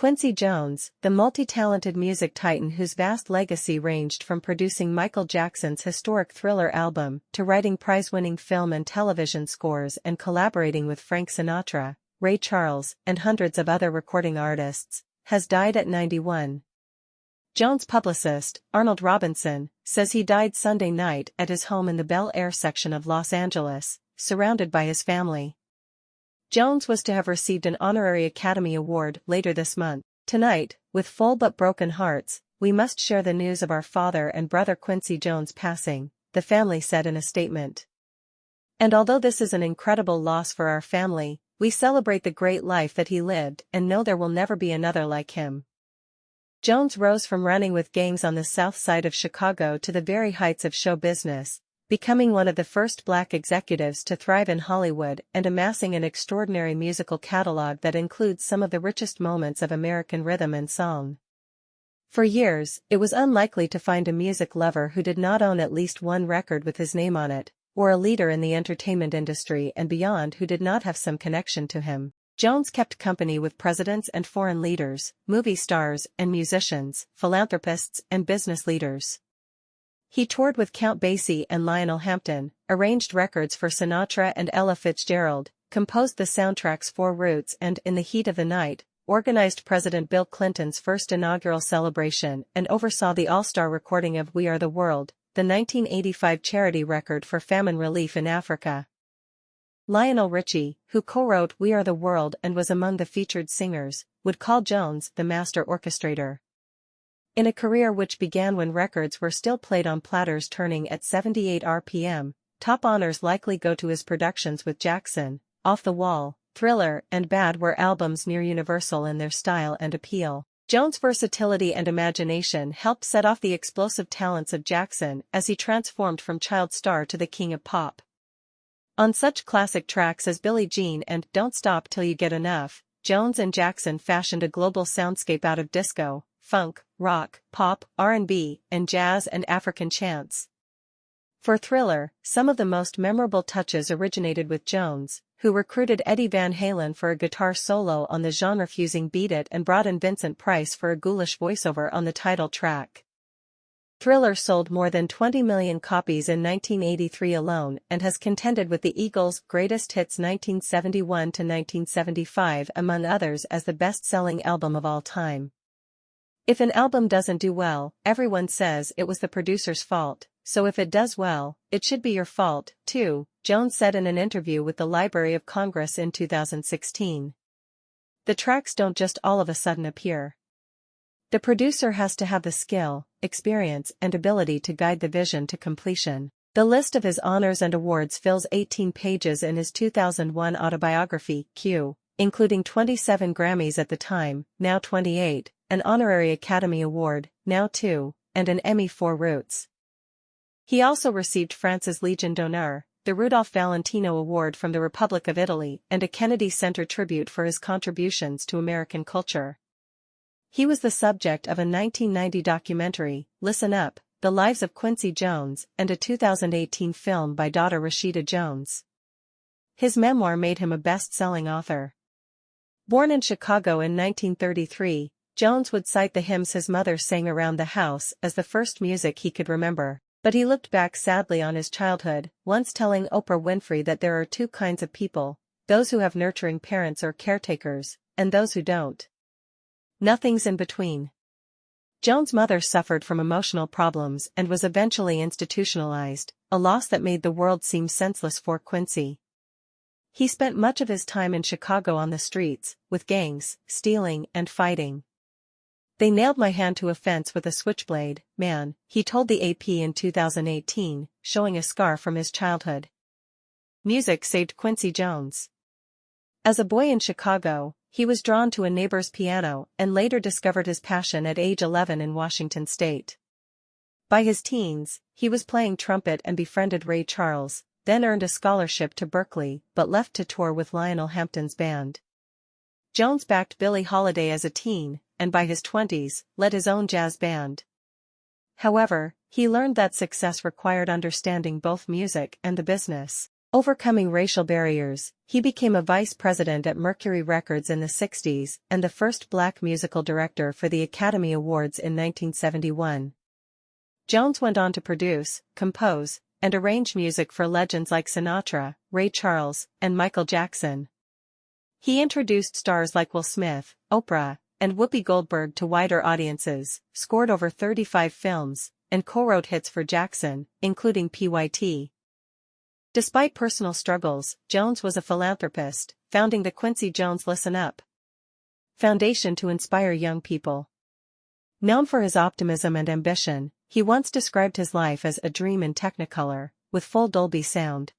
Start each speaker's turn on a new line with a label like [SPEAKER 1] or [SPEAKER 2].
[SPEAKER 1] Quincy Jones, the multi-talented music titan whose vast legacy ranged from producing Michael Jackson's historic Thriller album to writing prize-winning film and television scores and collaborating with Frank Sinatra, Ray Charles, and hundreds of other recording artists, has died at 91. Jones' publicist, Arnold Robinson, says he died Sunday night at his home in the Bel Air section of Los Angeles, surrounded by his family. Jones was to have received an honorary Academy Award later this month. Tonight, with full but broken hearts, we must share the news of our father and brother Quincy Jones' passing, the family said in a statement. And although this is an incredible loss for our family, we celebrate the great life that he lived and know there will never be another like him. Jones rose from running with gangs on the south side of Chicago to the very heights of show business, becoming one of the first black executives to thrive in Hollywood and amassing an extraordinary musical catalog that includes some of the richest moments of American rhythm and song. For years, it was unlikely to find a music lover who did not own at least one record with his name on it, or a leader in the entertainment industry and beyond who did not have some connection to him. Jones kept company with presidents and foreign leaders, movie stars and musicians, philanthropists and business leaders. He toured with Count Basie and Lionel Hampton, arranged records for Sinatra and Ella Fitzgerald, composed the soundtracks for Roots and In the Heat of the Night, organized President Bill Clinton's first inaugural celebration and oversaw the all-star recording of We Are the World, the 1985 charity record for famine relief in Africa. Lionel Richie, who co-wrote We Are the World and was among the featured singers, would call Jones the master orchestrator. In a career which began when records were still played on platters turning at 78 RPM, top honors likely go to his productions with Jackson, Off the Wall, Thriller, and Bad were albums near universal in their style and appeal. Jones' versatility and imagination helped set off the explosive talents of Jackson as he transformed from child star to the king of pop. On such classic tracks as Billie Jean and Don't Stop Till You Get Enough, Jones and Jackson fashioned a global soundscape out of disco, funk, rock, pop, R&B, and jazz and African chants. For Thriller, some of the most memorable touches originated with Jones, who recruited Eddie Van Halen for a guitar solo on the genre-fusing Beat It and brought in Vincent Price for a ghoulish voiceover on the title track. Thriller sold more than 20 million copies in 1983 alone and has contended with the Eagles' Greatest Hits 1971 to 1975 among others as the best-selling album of all time. If an album doesn't do well, everyone says it was the producer's fault, so if it does well, it should be your fault, too, Jones said in an interview with the Library of Congress in 2016. The tracks don't just all of a sudden appear. The producer has to have the skill, experience, and ability to guide the vision to completion. The list of his honors and awards fills 18 pages in his 2001 autobiography, Q, including 27 Grammys at the time, now 28, an honorary Academy Award, now 2, and an Emmy for Roots. He also received France's Legion d'Honneur, the Rudolph Valentino Award from the Republic of Italy, and a Kennedy Center tribute for his contributions to American culture. He was the subject of a 1990 documentary, Listen Up, The Lives of Quincy Jones, and a 2018 film by daughter Rashida Jones. His memoir made him a best-selling author. Born in Chicago in 1933, Jones would cite the hymns his mother sang around the house as the first music he could remember, but he looked back sadly on his childhood, once telling Oprah Winfrey that there are two kinds of people, those who have nurturing parents or caretakers, and those who don't. Nothing's in between. Jones' mother suffered from emotional problems and was eventually institutionalized, a loss that made the world seem senseless for Quincy. He spent much of his time in Chicago on the streets, with gangs, stealing, and fighting. They nailed my hand to a fence with a switchblade, man, he told the AP in 2018, showing a scar from his childhood. Music saved Quincy Jones. As a boy in Chicago, he was drawn to a neighbor's piano and later discovered his passion at age 11 in Washington state. By his teens, he was playing trumpet and befriended Ray Charles, then earned a scholarship to Berkeley but left to tour with Lionel Hampton's band. Jones backed Billie Holiday as a teen, and by his 20s, led his own jazz band. However, he learned that success required understanding both music and the business. Overcoming racial barriers, he became a vice president at Mercury Records in the 60s and the first black musical director for the Academy Awards in 1971. Jones went on to produce, compose, and arrange music for legends like Sinatra, Ray Charles, and Michael Jackson. He introduced stars like Will Smith, Oprah, and Whoopi Goldberg to wider audiences, scored over 35 films, and co-wrote hits for Jackson, including P.Y.T. Despite personal struggles, Jones was a philanthropist, founding the Quincy Jones Listen Up Foundation to inspire young people. Known for his optimism and ambition, he once described his life as a dream in Technicolor, with full Dolby sound.